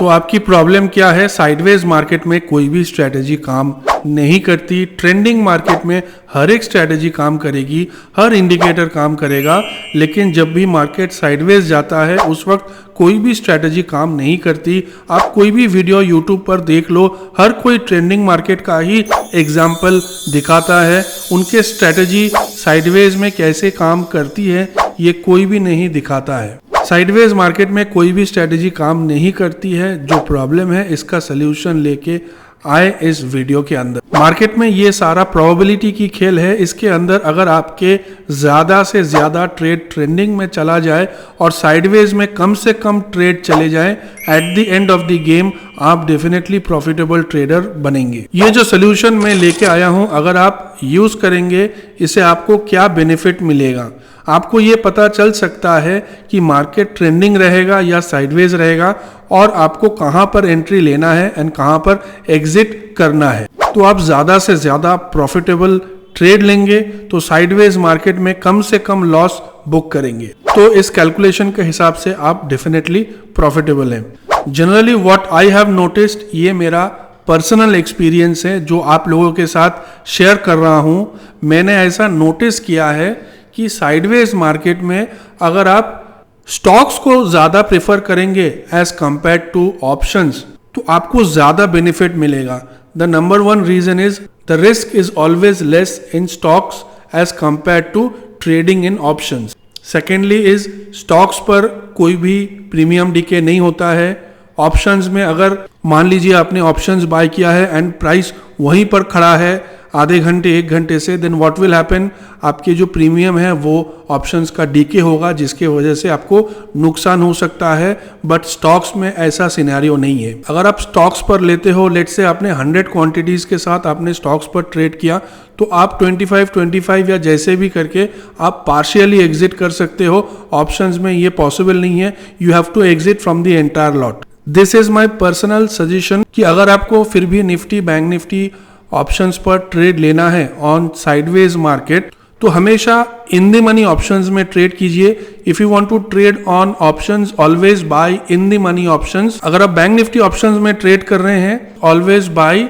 तो आपकी प्रॉब्लम क्या है? साइडवेज मार्केट में कोई भी स्ट्रेटेजी काम नहीं करती। ट्रेंडिंग मार्केट में हर एक स्ट्रेटेजी काम करेगी, हर इंडिकेटर काम करेगा, लेकिन जब भी मार्केट साइडवेज जाता है उस वक्त कोई भी स्ट्रेटेजी काम नहीं करती। आप कोई भी वीडियो यूट्यूब पर देख लो, हर कोई ट्रेंडिंग मार्केट का ही एग्जाम्पल दिखाता है। उनके स्ट्रेटेजी साइडवेज में कैसे काम करती है ये कोई भी नहीं दिखाता है। साइडवेज मार्केट में कोई भी स्ट्रेटेजी काम नहीं करती है। जो प्रॉब्लम है इसका सलूशन लेके आए इस वीडियो के अंदर। मार्केट में ये सारा प्रोबेबिलिटी की खेल है। इसके अंदर अगर आपके ज़्यादा से ज़्यादा ट्रेड ट्रेंडिंग में चला जाए और साइडवेज में कम से कम ट्रेड चले जाए, at the end of the game आप डेफिनेटली प्रॉफिटेबल ट्रेडर बनेंगे। ये जो सोल्यूशन मैं लेके आया हूँ, अगर आप यूज़ करेंगे इससे आपको क्या बेनिफिट मिलेगा। आपको ये पता चल सकता है कि मार्केट ट्रेंडिंग रहेगा या साइडवेज रहेगा और आपको कहाँ पर एंट्री लेना है एंड कहाँ पर एग्जिट करना है। तो आप ज़्यादा से ज़्यादा प्रॉफिटेबल ट्रेड लेंगे तो साइडवेज मार्केट में कम से कम लॉस बुक करेंगे। तो इस कैलकुलेशन के हिसाब से आप डेफिनेटली प्रॉफिटेबल हैं। Generally what I have noticed, ये मेरा पर्सनल एक्सपीरियंस है जो आप लोगों के साथ शेयर कर रहा हूँ। मैंने ऐसा नोटिस किया है कि साइडवेज मार्केट में अगर आप स्टॉक्स को ज़्यादा प्रेफर करेंगे एज कंपेयर टू ऑप्शंस तो आपको ज़्यादा बेनिफिट मिलेगा। The number one reason is the risk is always less in stocks as compare to trading in options. Secondly is stocks पर कोई भी प्रीमियम डीके नहीं होता है। ऑप्शंस में अगर मान लीजिए आपने ऑप्शंस बाय किया है एंड प्राइस वहीं पर खड़ा है आधे घंटे एक घंटे से, देन व्हाट विल हैपन, आपके जो प्रीमियम है वो ऑप्शंस का डीके होगा जिसके वजह से आपको नुकसान हो सकता है। बट स्टॉक्स में ऐसा सिनेरियो नहीं है। अगर आप स्टॉक्स पर लेते हो, लेट्स से आपने 100 क्वांटिटीज के साथ आपने स्टॉक्स पर ट्रेड किया तो आप 25 या जैसे भी करके आप पार्शियली एग्जिट कर सकते हो। ऑप्शंस में ये पॉसिबल नहीं है। You have to exit from the entire lot. This is my personal suggestion कि अगर आपको फिर भी निफ्टी बैंक निफ्टी ऑप्शंस पर ट्रेड लेना है ऑन साइडवेज मार्केट तो हमेशा इन द मनी ऑप्शंस में ट्रेड कीजिए। If you want to trade on options always buy in the money options. अगर आप बैंक निफ्टी ऑप्शंस में ट्रेड कर रहे हैं always buy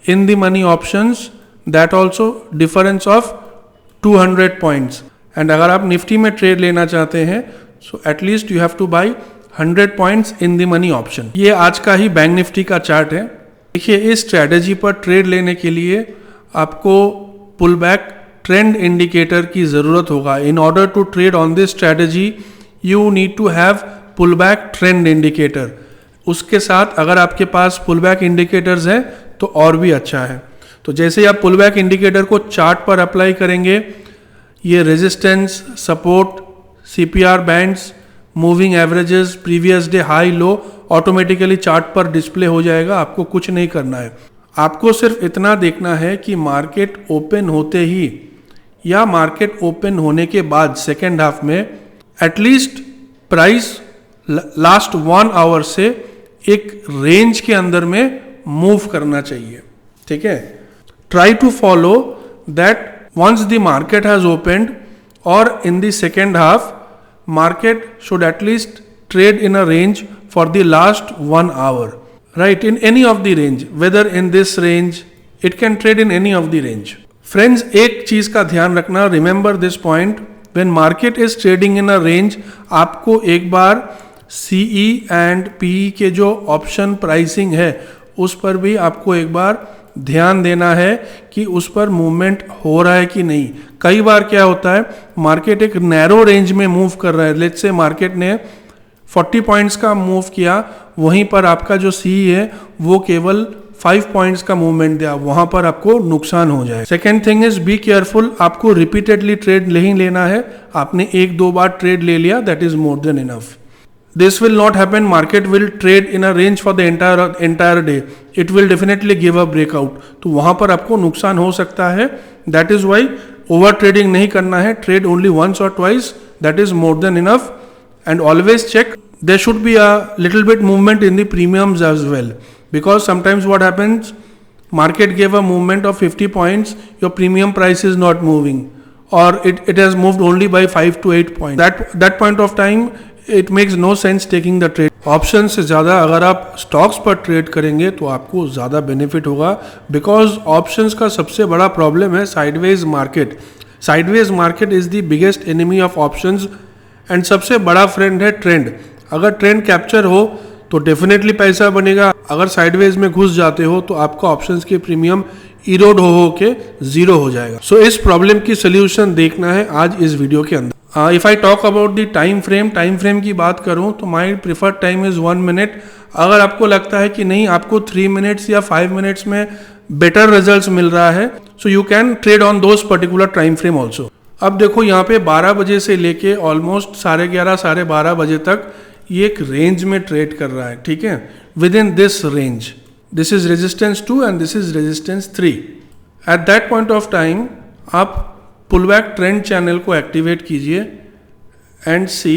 in the money options, that also difference of 200 points. And अगर आप निफ्टी में ट्रेड लेना चाहते हैं so at least you have to buy 100 points in the money option. ये आज का ही बैंक निफ्टी का चार्ट है। देखिए, इस स्ट्रैटेजी पर ट्रेड लेने के लिए आपको पुल बैक ट्रेंड इंडिकेटर की ज़रूरत होगा। In order to trade on this strategy you need to have pull back trend indicator. उसके साथ अगर आपके पास पुल बैक इंडिकेटर्स हैं तो और भी अच्छा है। तो जैसे ही आप पुल बैक इंडिकेटर को चार्ट पर अप्लाई करेंगे, ये resistance, support, CPR bands, moving averages, previous day high low automatically chart पर डिस्प्ले हो जाएगा। आपको कुछ नहीं करना है। आपको सिर्फ इतना देखना है कि मार्केट ओपन होते ही या मार्केट ओपन होने के बाद सेकेंड हाफ में एटलीस्ट प्राइस लास्ट 1 आवर से एक रेंज के अंदर में मूव करना चाहिए। ठीक है, try to follow that once the market has opened और in the second half market should at least trade in a range for the last 1 hour, right? In any of the range, whether in this range, it can trade in any of the range. Friends, एक चीज का ध्यान रखना, remember this point, when market is trading in a range, आपको एक बार CE and PE के जो option pricing है उस पर भी आपको एक बार ध्यान देना है कि उस पर मूवमेंट हो रहा है कि नहीं। कई बार क्या होता है, मार्केट एक नैरो रेंज में मूव कर रहा है। लेट्स से मार्केट ने 40 पॉइंट्स का मूव किया, वहीं पर आपका जो सी है वो केवल 5 पॉइंट्स का मूवमेंट दिया, वहां पर आपको नुकसान हो जाए। Second thing is be careful. आपको रिपीटेडली ट्रेड नहीं लेना है। आपने 1-2 बार ट्रेड ले लिया, that is more than enough. This will not happen. Market will trade in a range for the entire day. It will definitely give a breakout. तो वहां पर आपको नुकसान हो सकता है। That is why over trading नहीं करना है। Trade only once or twice. That is more than enough. And always check. There should be a little bit movement in the premiums as well. Because sometimes what happens, market gave a movement of 50 points. Your premium price is not moving, or it has moved only by 5 to 8 points. That point of time, it makes no sense taking the trade. Option से ज़्यादा अगर आप stocks पर trade करेंगे तो आपको ज़्यादा benefit होगा, बिकॉज ऑप्शंस का सबसे बड़ा प्रॉब्लम है sideways market. Sideways market is the biggest enemy of options and सबसे बड़ा फ्रेंड है ट्रेंड। अगर ट्रेंड कैप्चर हो तो डेफिनेटली पैसा बनेगा, अगर साइडवेज में घुस जाते हो तो आपका ऑप्शंस की प्रीमियम इरोड हो के जीरो हो जाएगा। सो इस प्रॉब्लम की सोल्यूशन देखना है आज इस वीडियो के अंदर। If I talk about the time frame की बात करूं तो माई प्रिफर्ड टाइम इज 1 मिनट। अगर आपको लगता है कि नहीं आपको 3 मिनट्स या 5 मिनट्स में बेटर रिजल्ट्स मिल रहा है, so you can trade on those particular time frame also. अब देखो यहाँ पे 12 बजे से लेके ऑलमोस्ट 11:30 साढ़े 12 बजे तक ये एक रेंज में ट्रेड कर रहा है, ठीक है। With in this range, this is resistance 2 and this is resistance 3। At that point of time आप पुल बैक ट्रेंड चैनल को एक्टिवेट कीजिए एंड सी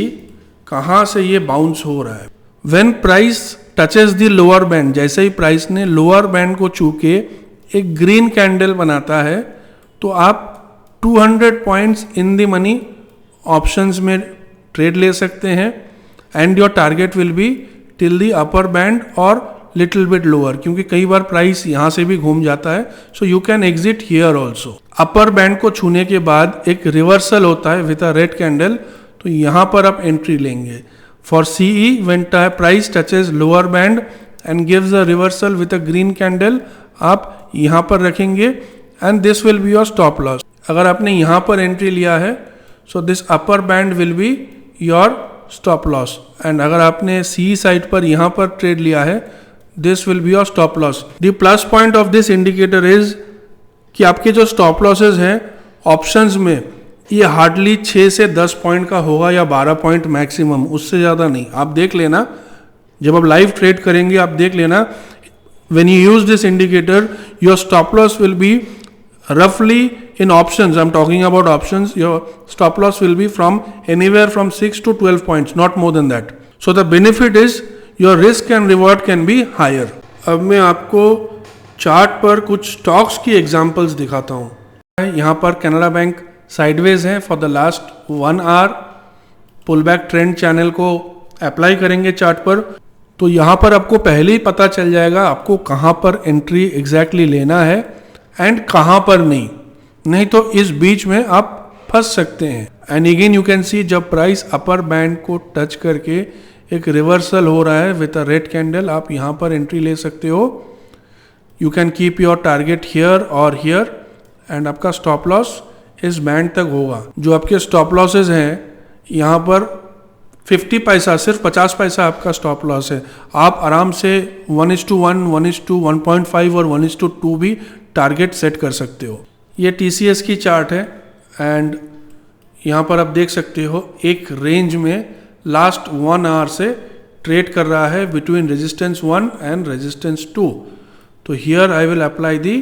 कहाँ से ये बाउंस हो रहा है। When price touches the lower band, जैसे ही प्राइस ने लोअर बैंड को छू के एक ग्रीन कैंडल बनाता है तो आप 200 points in the money options में ट्रेड ले सकते हैं and your target will be till the upper band और लिटिल बिट लोअर, क्योंकि कई बार प्राइस यहाँ से भी घूम जाता है। So you can exit here also. Upper band को छूने के बाद एक रिवर्सल होता है विद अ रेड कैंडल, तो यहाँ पर आप एंट्री लेंगे। For CE when price touches lower band and gives a reversal with a green candle, आप यहाँ पर रखेंगे and this will be your stop loss. अगर आपने यहाँ पर एंट्री लिया है so this upper band will be your stop loss, and अगर आपने सी साइड पर यहाँ पर ट्रेड लिया है this will be your stop loss. The plus point of this indicator is कि आपके जो स्टॉप लॉसेज हैं ऑप्शंस में ये हार्डली 6 से 10 पॉइंट का होगा या 12 पॉइंट मैक्सिमम, उससे ज़्यादा नहीं। आप देख लेना जब आप लाइव ट्रेड करेंगे, आप देख लेना when you use this indicator your stop loss will be roughly in options, I'm talking about options, your stop loss will be from anywhere from 6 to 12 points, not more than that. So the benefit is your risk and reward can be higher. अब मैं आपको chart पर कुछ stocks की examples दिखाता हूँ। यहाँ पर कैनरा बैंक साइडवेज है for the last 1 hour. Pull back trend channel को अप्लाई करेंगे चार्ट पर तो यहाँ पर आपको पहले ही पता चल जाएगा आपको कहाँ पर एंट्री एग्जैक्टली लेना है एंड कहाँ पर नहीं तो इस बीच में आप फंस सकते हैं। And again you can see जब प्राइस अपर बैंड को टच करके एक रिवर्सल हो रहा है विद अ रेड कैंडल, आप यहाँ पर एंट्री ले सकते हो। You can keep your target here और हियर एंड आपका स्टॉप लॉस इस बैंड तक होगा। जो आपके स्टॉप लॉसेज हैं यहाँ पर 50 पैसा, सिर्फ 50 पैसा आपका स्टॉप लॉस है। आप आराम से 1:1, 1:1, 1.5 और 1:2 भी टारगेट सेट कर सकते हो। ये TCS की चार्ट है एंड यहाँ पर आप देख सकते हो एक रेंज में लास्ट 1 आवर से ट्रेड कर रहा है बिटवीन रेजिस्टेंस 1 एंड रेजिस्टेंस 2। तो here I will apply the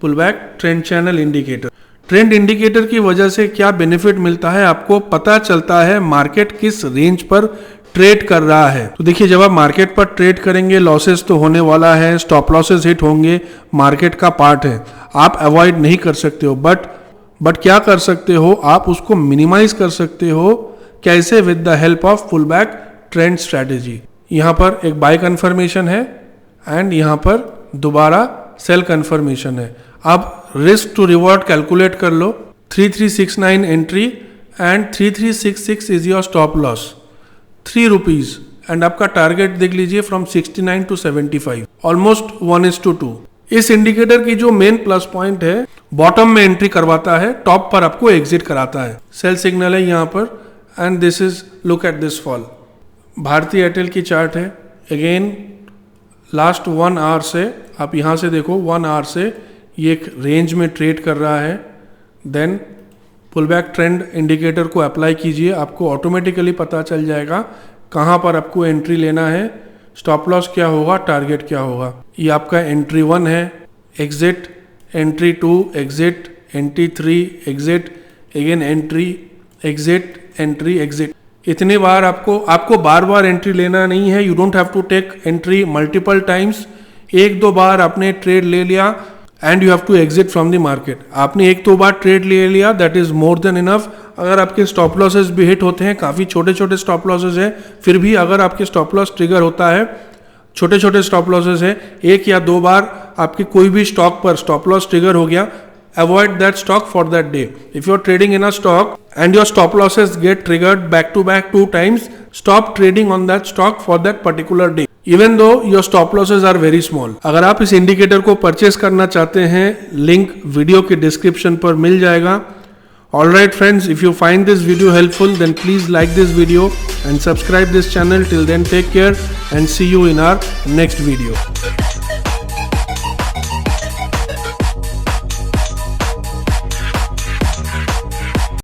pull back trend channel indicator. Trend indicator की वजह से क्या बेनिफिट मिलता है, आपको पता चलता है मार्केट किस रेंज पर ट्रेड कर रहा है। तो देखिए जब आप मार्केट पर ट्रेड करेंगे लॉसेस तो होने वाला है, स्टॉप लॉसेस हिट होंगे, मार्केट का पार्ट है, आप अवॉइड नहीं कर सकते हो। बट क्या कर सकते हो, आप उसको मिनिमाइज कर सकते हो। कैसे? With the help of pull back trend strategy. यहाँ पर एक बाय कन्फर्मेशन है एंड यहाँ पर दोबारा सेल कन्फर्मेशन है। आप रिस्क टू रिवॉर्ड कैलकुलेट कर लो। 3369 entry and 3366 is your stop loss, 3 rupees, and आपका टारगेट देख लीजिए फ्रॉम 69 टू 75, ऑलमोस्ट 1:2। इस इंडिकेटर की जो मेन प्लस पॉइंट है, बॉटम में एंट्री करवाता है, टॉप पर आपको एग्जिट कराता है। सेल सिग्नल है यहाँ पर and this is, look at this fall. Bharti Airtel की चार्ट है, अगेन लास्ट 1 आवर से, आप यहाँ से देखो 1 आवर से ये एक रेंज में ट्रेड कर रहा है। Then pull back trend indicator को अप्लाई कीजिए, आपको ऑटोमेटिकली पता चल जाएगा कहाँ पर आपको एंट्री लेना है, स्टॉप लॉस क्या होगा, टारगेट क्या होगा। ये आपका एंट्री 1 है, exit, entry 2, exit, entry 3, exit, again entry, exit, entry, exit. इतनी बार आपको बार बार एंट्री लेना नहीं है। You don't have to take entry multiple times. 1-2 बार आपने ट्रेड ले लिया and you have to exit from the market. आपने एक दो बार ट्रेड ले लिया, that is more than enough. अगर आपके स्टॉप लॉसेस भी हिट होते हैं, काफ़ी छोटे छोटे स्टॉप लॉसेस हैं, फिर भी अगर आपके स्टॉप लॉस ट्रिगर होता है, छोटे छोटे स्टॉप लॉसेस हैं, एक या दो बार आपके कोई भी स्टॉक पर स्टॉप लॉस ट्रिगर हो गया, avoid that stock for that day. If you're trading in a stock and your stop losses get triggered back to back 2 times, stop trading on that stock for that particular day, even though your stop losses are very small. अगर आप इस indicator को purchase करना चाहते हैं, link video के description पर मिल जाएगा। Alright friends, if you find this video helpful, then please like this video and subscribe this channel. Till then, take care and see you in our next video.